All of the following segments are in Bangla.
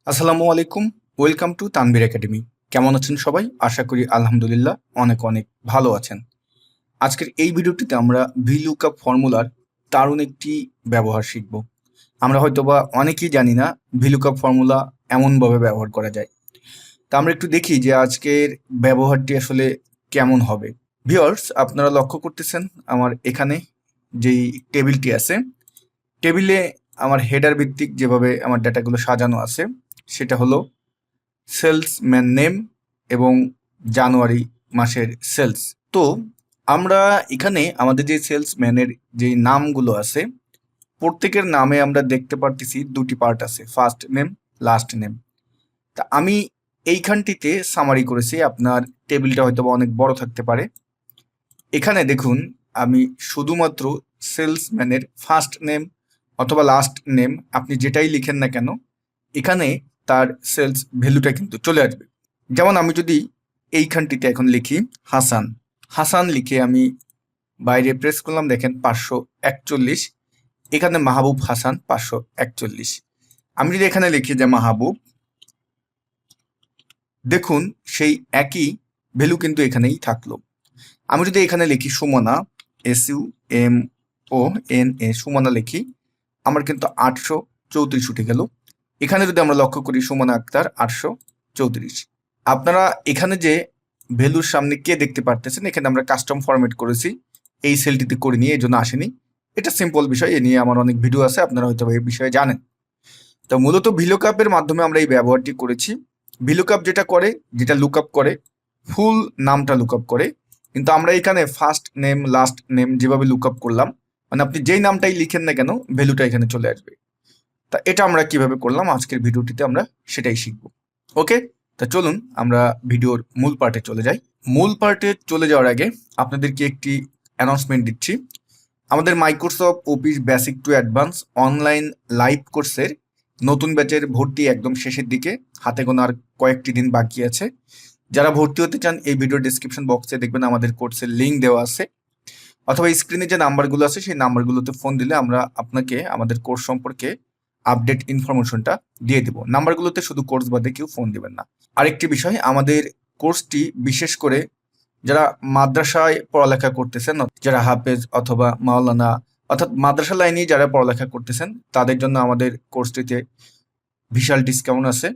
আসসালামু আলাইকুম। Welcome to Tanvir academy. কেমন আছেন সবাই? আশা করি আলহামদুলিল্লাহ অনেক অনেক ভালো আছেন। আজকের এই ভিডিওটিতে আমরা ভিলুকআপ ফর্মুলার দারুণ একটি ব্যবহার শিখব। আমরা হয়তোবা অনেকেই জানি না ভিলুকআপ ফর্মুলা এমনভাবে ব্যবহার করা যায়। তা আমরা একটু দেখি যে আজকের ব্যবহারটি আসলে কেমন হবে। ভিউয়ার্স, আপনারা লক্ষ্য করতেছেন আমার এখানে যেই টেবিলটি আছে, টেবিলে আমার হেডার ভিত্তিক যেভাবে আমার ডেটাগুলো সাজানো আছে সেটা হলো সেলসম্যান নেম এবং জানুয়ারি মাসের সেলস। তো আমরা এখানে আমাদের যে সেলসম্যানের যে নামগুলো আছে প্রত্যেকের নামে আমরা দেখতে পারতেছি দুটি পার্ট আছে, ফার্স্ট নেম, লাস্ট নেম। তা আমি এইখানটিতে সামারি করেছি, আপনার টেবিলটা হয়তো অনেক বড় থাকতে পারে। এখানে দেখুন আমি শুধুমাত্র সেলসম্যানের ফার্স্ট নেম অথবা লাস্ট নেম আপনি যেটাই লিখেন না কেন এখানে তার সেলস ভ্যালুটা কিন্তু চলে আসবে। যেমন আমি যদি এইখানটিতে এখন লিখি হাসান, হাসান লিখে আমি বাইরে প্রেস করলাম, দেখেন 541। এখানে মাহবুব হাসান 541। আমি যদি এখানে লিখি যে মাহবুব, দেখুন সেই একই ভ্যালু কিন্তু এখানেই থাকলো। আমি যদি এখানে লিখি সুমনা, SUMONA, সুমনা লিখি, আমার কিন্তু 834 উঠে গেল। এখানে যদি আমরা লক্ষ্য করি সুমনা আক্তার 834। আপনারা এখানে যে ভ্যালুর সামনে কে দেখতে পারতেছেন, এখানে আমরা কাস্টম ফরম্যাট করেছি, এই সেলটিতে করে নিয়ে এই জন্য আসেনি। এটা সিম্পল বিষয়, এ নিয়ে আমার অনেক ভিডিও আছে, আপনারা হয়তো এই বিষয়ে জানেন। তো মূলত ভিলুকআপের মাধ্যমে আমরা এই ব্যবহারটি করেছি। ভিলুকআপ যেটা করে, যেটা লুকআপ করে, ফুল নামটা লুকআপ করে, কিন্তু আমরা এখানে ফার্স্ট নেম লাস্ট নেম যেভাবে লুকআপ করলাম, মানে আপনি যেই নামটাই লিখেন না কেন ভ্যালুটা এখানে চলে আসবে। তা এটা আমরা কিভাবে করলাম আজকের ভিডিওটিতে আমরা সেটাই শিখব। ওকে, তা চলুন আমরা ভিডিওর মূল পার্টে চলে যাই। মূল পার্টে চলে যাওয়ার আগে আপনাদেরকে একটি অ্যানাউন্সমেন্ট দিচ্ছি। আমাদের Microsoft office basic to advance online live কোর্সের নতুন ব্যাচের ভর্তি একদম শেষের দিকে, হাতে গোনা আর কয়েকটি দিন বাকি আছে। যারা ভর্তি হতে চান এই ভিডিও ডিসক্রিপশন বক্সে দেখবেন আমাদের কোর্সের লিঙ্ক দেওয়া আছে, অথবা স্ক্রিনে যে নাম্বারগুলো আছে সেই নাম্বারগুলোতে ফোন দিলে আমরা আপনাকে আমাদের কোর্স সম্পর্কে আপডেট ইনফরমেশনটা দিয়ে দেব। নাম্বারগুলোতে শুধু কোর্স বাদে কেউ ফোন দিবেন না। আরেকটি বিষয়, আমাদের কোর্সটি বিশেষ করে যারা মাদ্রাসায় পড়ালেখা করতেছেন, যারা হাফেজ অথবা মাওলানা অর্থাৎ মাদ্রাসা লাইনে যারা পড়ালেখা করতেছেন তাদের জন্য আমাদের কোর্সটিতে বিশাল ডিসকাউন্ট আছে।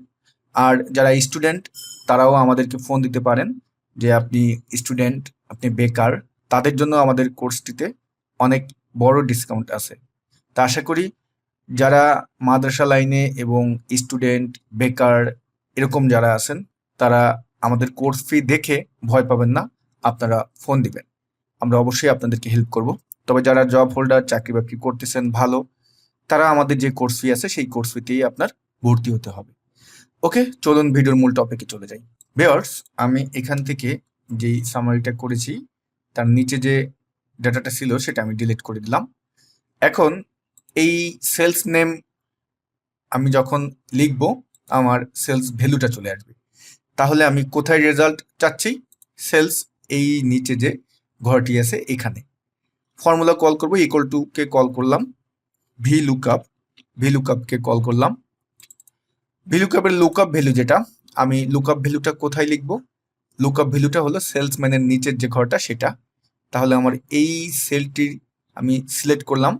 আর যারা স্টুডেন্ট তারাও আমাদেরকে ফোন দিতে পারেন যে আপনি স্টুডেন্ট, আপনি বেকার, তাদের জন্য আমাদের কোর্সটিতে অনেক বড় ডিসকাউন্ট আছে। তা আশা করি যারা মাদ্রাসা লাইনে এবং স্টুডেন্ট, বেকার এরকম যারা আছেন তারা আমাদের কোর্স ফি দেখে ভয় পাবেন না, আপনারা ফোন দিবেন, আমরা অবশ্যই আপনাদেরকে হেল্প করব। তবে যারা জব হোল্ডার, চাকরি বাকরি করতেছেন ভালো, তারা আমাদের যে কোর্স ফি আছে সেই কোর্স ফিতেই আপনার ভর্তি হতে হবে। ওকে, চলুন ভিডিওর মূল টপিকে চলে যাই। ভিউয়ার্স, আমি এখান থেকে যেই সামারিটা করেছি তার নিচে যে ডাটাটা ছিল সেটা আমি ডিলিট করে দিলাম। এখন এই সেলস নেম আমি যখন লিখব আমার সেলস ভ্যালুটা চলে আসবে। তাহলে আমি কোথায় রেজাল্ট চাচ্ছি? সেলস এই নিচে যে ঘরটি আছে এখানে ফর্মুলা কল করব, ইকুয়াল টু কে কল করলাম, ভিলুকআপকে কল করলাম। ভিলুকআপের লুকআপ ভ্যালু যেটা, আমি লুকআপ ভ্যালুটা কোথায় লিখব? লুকআপ ভ্যালুটা হলো সেলসম্যানের নিচের যে ঘরটা সেটা। তাহলে আমার এই সেলটির আমি সিলেক্ট করলাম,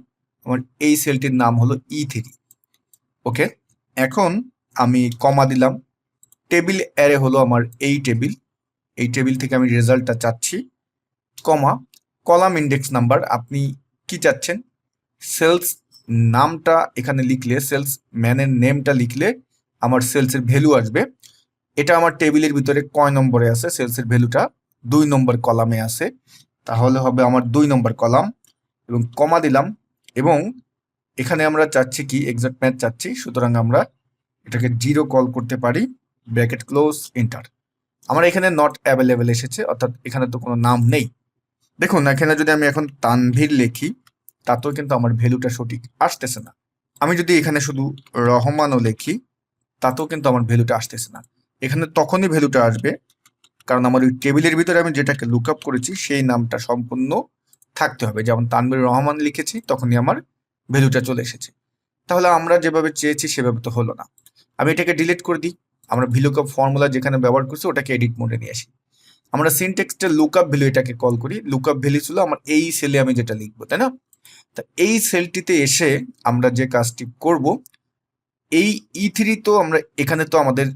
আমার এই সেলটির নাম হলো E3। ওকে, এখন আমি কমা দিলাম। টেবিল অ্যারে হলো আমার এই টেবিল থেকে আমি রেজাল্টটা চাচ্ছি, কমা কলাম ইন্ডেক্স নাম্বার। আপনি কি চাচ্ছেন? সেলস নামটা এখানে লিখলে, সেলস ম্যানের নেমটা লিখলে আমার সেলসের ভ্যালু আসবে। এটা আমার টেবিলের ভিতরে কয় নম্বরে আছে? সেলসের ভ্যালুটা 2 নম্বর কলামে আছে, তাহলে হবে আমার 2 নম্বর কলাম এবং কমা দিলাম। এবং এখানে আমরা চাচ্ছি কি, এক্সাক্ট ম্যাথ চাচ্ছি, সুতরাং আমরা এটাকে 0 কল করতে পারি, ব্র্যাকেট ক্লোজ, এন্টার। আমার এখানে নট অ্যাভেলেবেল এসেছে, অর্থাৎ এখানে তো কোনো নাম নেই। দেখুন এখানে যদি আমি এখন তানভীর লিখি তাতেও কিন্তু আমার ভ্যালুটা সঠিক আসতেছে না। আমি যদি এখানে শুধু রহমানও লিখি তাতেও কিন্তু আমার ভ্যালুটা আসতেছে না। এখানে তখনই ভ্যালুটা আসবে কারণ আমার ওই টেবিলের ভিতরে আমি যেটাকে লুকআপ করেছি সেই নামটা সম্পূর্ণ থাকতে হবে। যেমন তানভীর রহমান লিখেছি তখনই আমার ভ্যালুটা চলে এসেছে। তাহলে আমরা যেভাবে চেয়েছি সেভাবে তো হলো না। আমি এটাকে ডিলিট করে দিই। আমরা VLOOKUP ফর্মুলা যেখানে ব্যবহার করছি ওটাকে এডিট মোডে নিয়ে আসি। আমরা সিনট্যাক্সটা লুকআপ ভ্যালু এটাকে কল করি। লুকআপ ভ্যালু ছিল আমার এই সেলে আমি যেটা লিখবো, তাই না? তা এই সেলটিতে এসে আমরা যে কাজটি করব, এই E3 তো আমরা এখানে তো আমাদের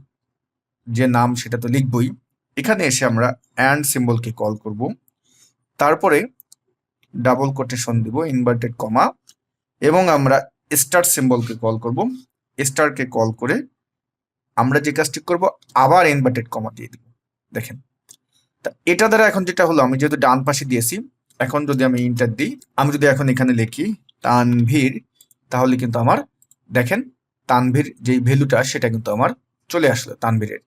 যে নাম সেটা তো লিখবই। এখানে এসে আমরা অ্যান্ড সিম্বলকে কল করব, তারপরে ডাবল কোটেশন দিব, ইনভার্টেড কমা, এবং আমরা স্টার সিম্বলকে কল করব। স্টারকে কল করে আমরা যে কাজটি করব, আবার ইনভার্টেড কমা দিয়ে দিব। দেখেন, তা এটা দ্বারা এখন যেটা হলো, আমি যেহেতু ডান পাশে দিয়েছি, এখন যদি আমি ইন্টার দিই, আমি যদি এখন এখানে লিখি তানভীর, তাহলে কিন্তু আমার দেখেন তানভীর যেই ভ্যালুটা সেটা কিন্তু আমার চলে আসলো তানভীরের।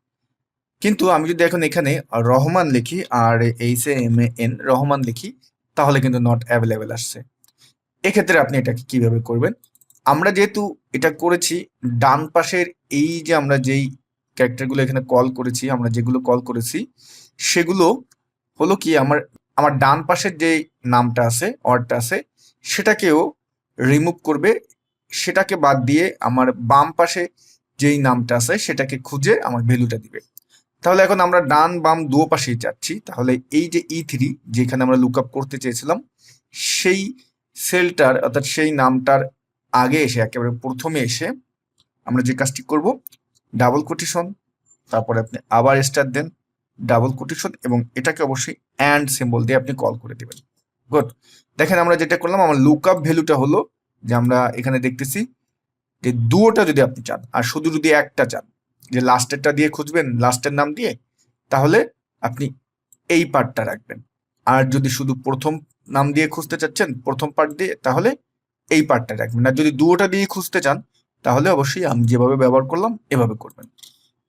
কিন্তু আমি যদি এখন এখানে রহমান লিখি, আর HAMAN রহমান লিখি, তাহলে কিন্তু নট অ্যাভেলেবেল আসছে। এক্ষেত্রে আপনি এটাকে কিভাবে করবেন? আমরা যেহেতু এটা করেছি ডান পাশের এই যে আমরা যেই ক্যারেক্টারগুলো এখানে কল করেছি, আমরা যেগুলো কল করেছি সেগুলো হলো কি, আমার ডান পাশের যে নামটা আছে, ওয়ার্ডটা আছে, সেটাকেও রিমুভ করবে, সেটাকে বাদ দিয়ে আমার বাম পাশে যেই নামটা আছে সেটাকে খুঁজে আমার ভ্যালুটা দিবে। তাহলে এখন আমরা ডান বাম দু পাশেই যাচ্ছি, তাহলে এই যে E3 যেখানে আমরা লুকআপ করতে চেয়েছিলাম, সেই সেলটার অর্থাৎ সেই নামটার আগে এসে একেবারে প্রথমে এসে আমরা যে কাজটি করব, ডাবল কোটেশন, তারপরে আপনি আবার স্টার দেন, ডাবল কোটেশন, এবং এটাকে অবশ্যই অ্যান্ড সিম্বল দিয়ে আপনি কল করে দেবেন। গুড। দেখেন আমরা যেটা করলাম, আমার লুকআপ ভ্যালুটা হলো যে আমরা এখানে দেখতেছি যে দুটোটা যদি আপনি চান, আর শুধু যদি একটা চান যে লাস্টেরটা দিয়ে খুঁজবেন, লাস্টের নাম দিয়ে, তাহলে আপনি এই পার্টটা রাখবেন। আর যদি শুধু প্রথম নাম দিয়ে খুঁজতে চাচ্ছেন, প্রথম পার্ট দিয়ে, তাহলে এই পার্টটা রাখবেন। আর যদি দুটোটা দিয়ে খুঁজতে চান, তাহলে অবশ্যই আমি যেভাবে ব্যবহার করলাম এভাবে করবেন।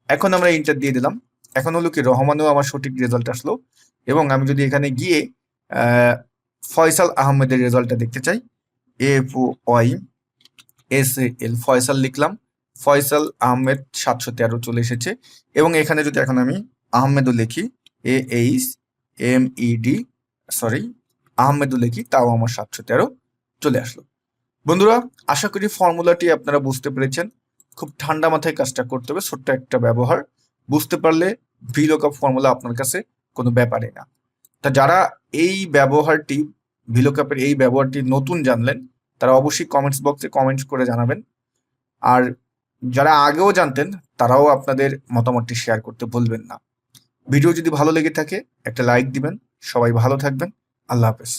এখন আমরা ইন্টার দিয়ে দিলাম। এখন হলো কি, রহমানেও আমার সঠিক রেজাল্ট আসলো। এবং আমি যদি এখানে গিয়ে ফয়সাল আহমেদের রেজাল্টটা দেখতে চাই, FOYSAL ফয়সাল লিখলাম, ফয়সাল আহমেদ 713 চলে এসেছে। এবং এখানে যদি এখন আমি আহমেদও লিখি, আহমেদও লিখি, তাও আমার 713 চলে আসলো। বন্ধুরা, আশা করি ফর্মুলাটি আপনারা বুঝতে পেরেছেন। খুব ঠান্ডা মাথায় কাজটা করতে হবে, ছোট্ট একটা ব্যবহার। বুঝতে পারলে VLOOKUP ফর্মুলা আপনার কাছে কোনো ব্যাপারই না। তা যারা এই ব্যবহারটি, VLOOKUP এর এই ব্যবহারটি নতুন জানলেন, তারা অবশ্যই কমেন্টস বক্সে কমেন্টস করে জানাবেন। আর যারা আগেও জানতেন, তারাও আপনাদের মতামতটি শেয়ার করতে ভুলবেন না। ভিডিও যদি ভালো লেগে থাকে একটা লাইক দিবেন। সবাই ভালো থাকবেন। আল্লাহ হাফেজ।